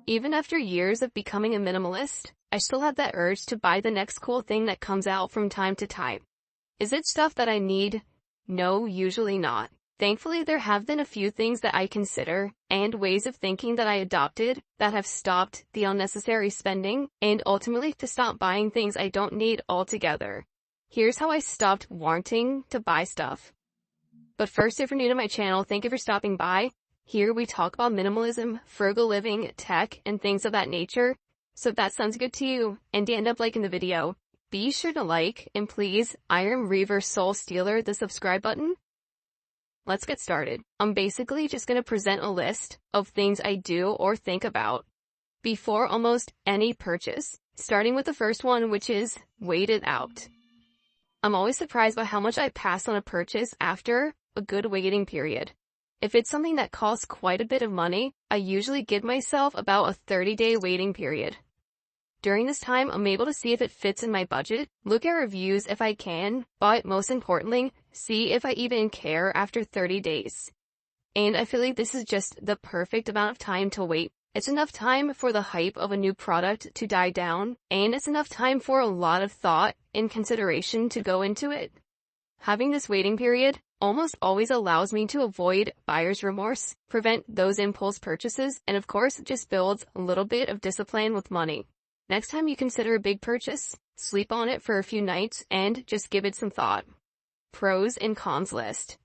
Even after years of becoming a minimalist, I still have that urge to buy the next cool thing that comes out from time to time. Is it stuff that I need? No, usually not. Thankfully, there have been a few things that I consider and ways of thinking that I adopted that have stopped the unnecessary spending and ultimately to stop buying things I don't need altogether. Here's how I stopped wanting to buy stuff. But first, if you're new to my channel, thank you for stopping by. Here we talk about minimalism, frugal living, tech, and things of that nature. So if that sounds good to you and you end up liking the video, be sure to like and please Iron Reaver Soul Stealer the subscribe button. Let's get started. I'm basically just going to present a list of things I do or think about before almost any purchase, starting with the first one, which is wait it out. I'm always surprised by how much I pass on a purchase after a good waiting period. If it's something that costs quite a bit of money, I usually give myself about a 30-day waiting period. During this time, I'm able to see if it fits in my budget, look at reviews if I can, but most importantly, see if I even care after 30 days. And I feel like this is just the perfect amount of time to wait. It's enough time for the hype of a new product to die down, and it's enough time for a lot of thought and consideration to go into it. Having this waiting period almost always allows me to avoid buyer's remorse, prevent those impulse purchases, and of course, just builds a little bit of discipline with money. Next time you consider a big purchase, sleep on it for a few nights and just give it some thought. Pros and cons list.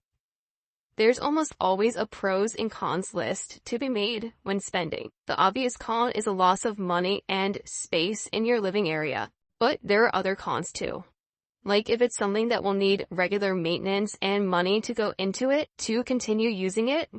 There's almost always a pros and cons list to be made when spending. The obvious con is a loss of money and space in your living area, but there are other cons too. Like if it's something that will need regular maintenance and money to go into it to continue using it.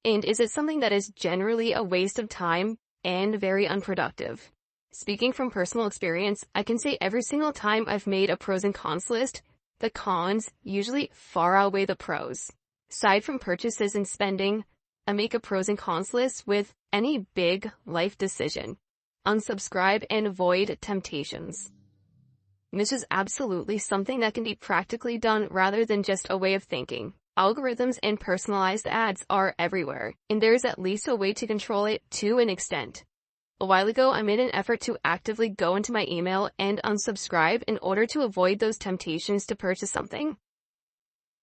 And is it something that is generally a waste of time and very unproductive? Speaking from personal experience, I can say every single time I've made a pros and cons list, the cons usually far outweigh the pros. Aside from purchases and spending, I make a pros and cons list with any big life decision. Unsubscribe and avoid temptations. This is absolutely something that can be practically done rather than just a way of thinking. Algorithms and personalized ads are everywhere, and there is at least a way to control it to an extent. A while ago, I made an effort to actively go into my email and unsubscribe in order to avoid those temptations to purchase something.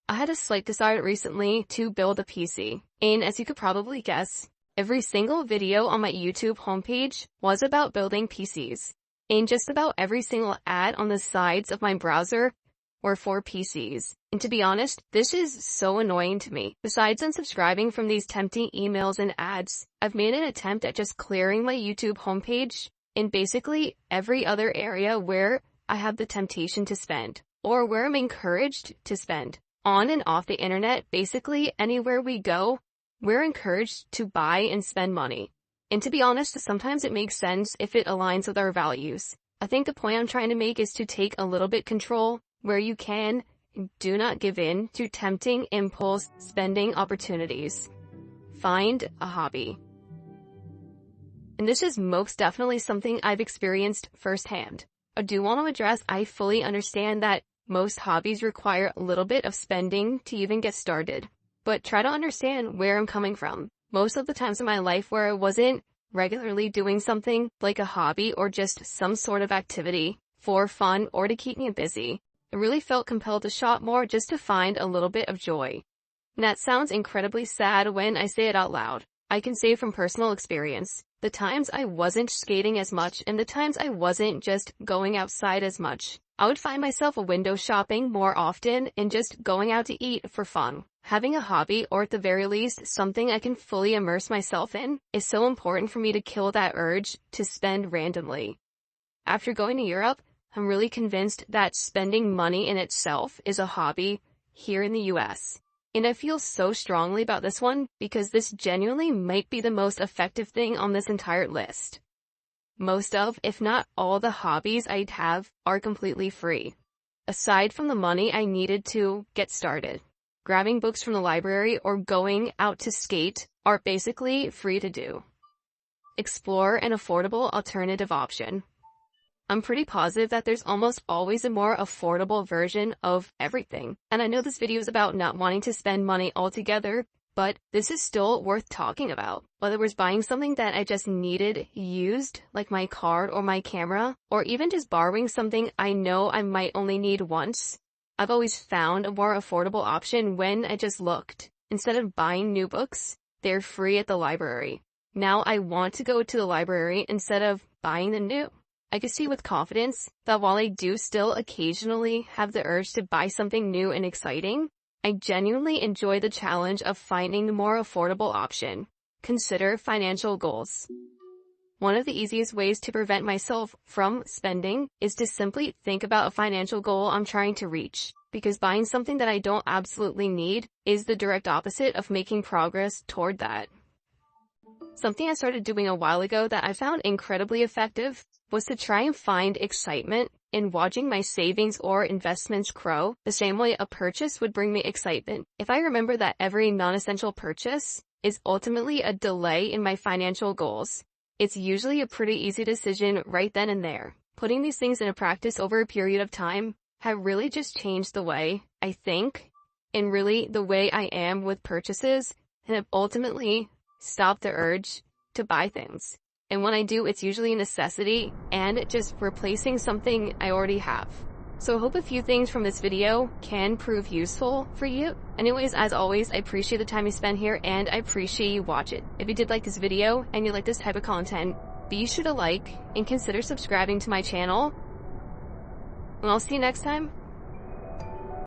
I had a slight desire recently to build a PC, and as you could probably guess, every single video on my YouTube homepage was about building PCs, and just about every single ad on the sides of my browser were for PCs. And to be honest, this is so annoying to me. Besides unsubscribing from these tempting emails and ads, I've made an attempt at just clearing my YouTube homepage in basically every other area where I have the temptation to spend, or where I'm encouraged to spend. On and off the internet, basically anywhere we go, we're encouraged to buy and spend money. And to be honest, sometimes it makes sense if it aligns with our values. I think the point I'm trying to make is to take a little bit control where you can. Do not give in to tempting impulse spending opportunities. Find a hobby. And this is most definitely something I've experienced firsthand. I do want to address, I fully understand that most hobbies require a little bit of spending to even get started. But try to understand where I'm coming from. Most of the times in my life where I wasn't regularly doing something like a hobby or just some sort of activity for fun or to keep me busy, I really felt compelled to shop more just to find a little bit of joy. And that sounds incredibly sad when I say it out loud. I can say from personal experience, the times I wasn't skating as much and the times I wasn't just going outside as much, I would find myself window shopping more often and just going out to eat for fun. Having a hobby, or at the very least, something I can fully immerse myself in, is so important for me to kill that urge to spend randomly. After going to Europe, I'm really convinced that spending money in itself is a hobby here in the US. And I feel so strongly about this one because this genuinely might be the most effective thing on this entire list. Most of, if not all, the hobbies I have are completely free. Aside from the money I needed to get started, grabbing books from the library or going out to skate are basically free to do. Explore an affordable alternative option. I'm pretty positive that there's almost always a more affordable version of everything. And I know this video is about not wanting to spend money altogether, But this is still worth talking about. Whether it was buying something that I just needed used, like my card or my camera, or even just borrowing something I know I might only need once, I've always found a more affordable option when I just looked. Instead of buying new books, they're free at the library. Now I want to go to the library instead of buying them new. I can see with confidence that while I do still occasionally have the urge to buy something new and exciting, I genuinely enjoy the challenge of finding the more affordable option. Consider financial goals. One of the easiest ways to prevent myself from spending is to simply think about a financial goal I'm trying to reach, because buying something that I don't absolutely need is the direct opposite of making progress toward that. Something I started doing a while ago that I found incredibly effective was to try and find excitement in watching my savings or investments grow the same way a purchase would bring me excitement. If I remember that every non-essential purchase is ultimately a delay in my financial goals, it's usually a pretty easy decision right then and there. Putting these things into practice over a period of time have really just changed the way I think and really the way I am with purchases, and have ultimately stopped the urge to buy things. And when I do, it's usually a necessity and just replacing something I already have. So I hope a few things from this video can prove useful for you. Anyways, as always, I appreciate the time you spent here and I appreciate you watching. If you did like this video and you like this type of content, be sure to like and consider subscribing to my channel. And I'll see you next time.